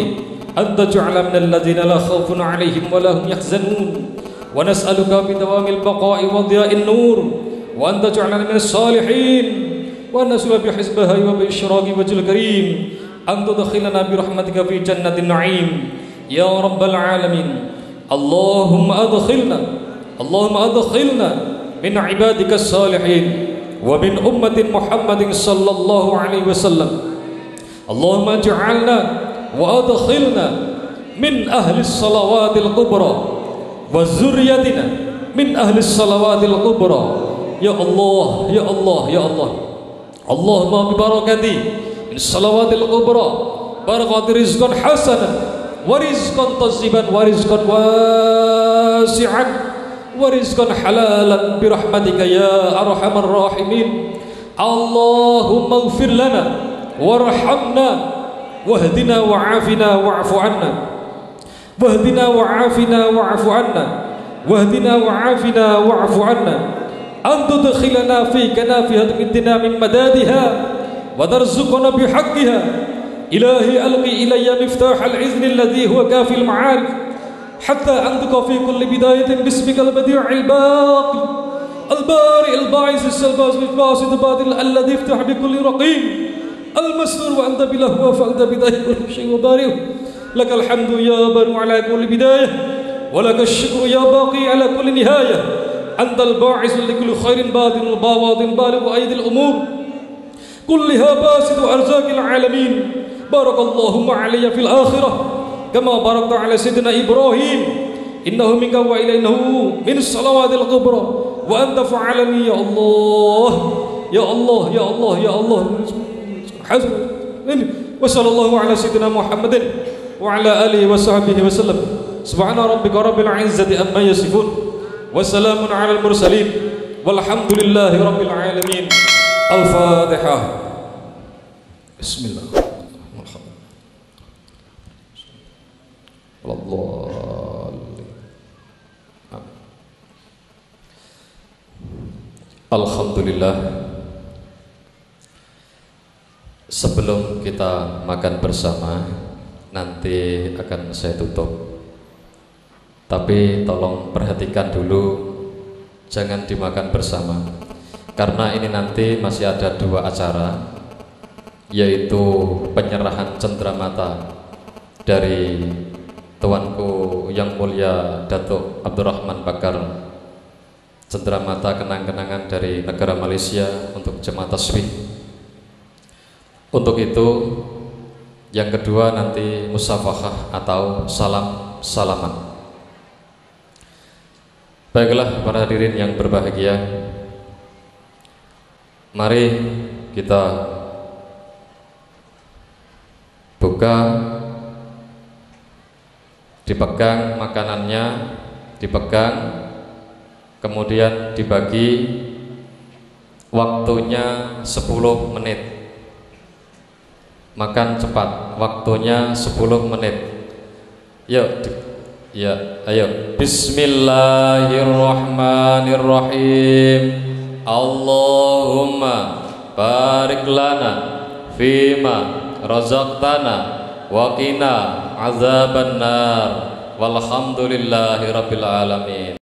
أن تجعل من الذين لا خوف عليهم ولا هم يحزنون ونسألك بدوام البقاء وضياء النور وأن تجعلنا من الصالحين ونسألك بحسبها وبإشراق وجه الكريم أن تدخلنا برحمتك في جنة النعيم يا رب العالمين. اللهم أدخلنا من عبادك الصالحين ومن أمة محمد صلى الله عليه وسلم. اللهم اجعلنا وأدخلنا من أهل الصلوات الكبرى وذريتنا من أهل الصلوات الكبرى يا الله يا الله يا الله. اللهم ببركتي الصلوات الكبرى بركات رزقا حسنا ورزقا طيبا ورزقا واسعا ورزقا حلالا برحمتك يا أرحم الراحمين. اللهم اغفر لنا وارحمنا واهدنا وعافنا واعف عنا واهدنا وعافنا واعف عنا واهدنا وعافنا واعف عنا أن تدخلنا في كنافها الدنيا من مدادها وترزقنا بحقها. إلهي ألقي إلي مفتاح العزن الذي هو كافي المعارف حتى أنطق في كل بداية باسمك البديع الباقي البارئ الباعث السلباس الباسط الباطل الذي يفتح بكل رقيم المستور وأنت بله فأنت بداية كل شيء وبارئ. لك الحمد يا بر على كل بداية ولك الشكر يا باقي على كل نهاية. أنت الباعث لكل خير باطن الباطن بالغ أيدي الأمور كلها باسط أرزاق العالمين. بارك اللهم علي في الآخرة كما باركت على سيدنا إبراهيم إنه منك وإلينه من الصلوات الكبرى وأنت فعلني يا الله يا الله يا الله يا الله. حسب وصلى الله على سيدنا محمد وعلى آله وصحبه وسلم. سبحان ربك رب العزة عما يصفون wassalamun alal mursalin walhamdulillahi rabbil alamin. Al-Fatihah. Bismillah. Alhamdulillah. Sebelum kita makan bersama, nanti akan saya tutup. Tapi tolong perhatikan dulu, jangan dimakan bersama, karena ini nanti masih ada 2 acara, yaitu penyerahan cenderamata dari tuanku yang mulia Datuk Abdurrahman Bakar, cenderamata kenang-kenangan dari negara Malaysia untuk jemaah tasbih. Untuk itu, yang kedua nanti musafahah atau salam-salaman. Baiklah para hadirin yang berbahagia, mari kita buka, dipegang makanannya, dipegang, kemudian dibagi, waktunya 10 menit. Makan cepat, waktunya 10 menit. Yuk, ya, ayo. Bismillahirrahmanirrahim. Allahumma barik lana fima razaqtana wa qina azabannar. Walhamdulillahi rabbil alamin.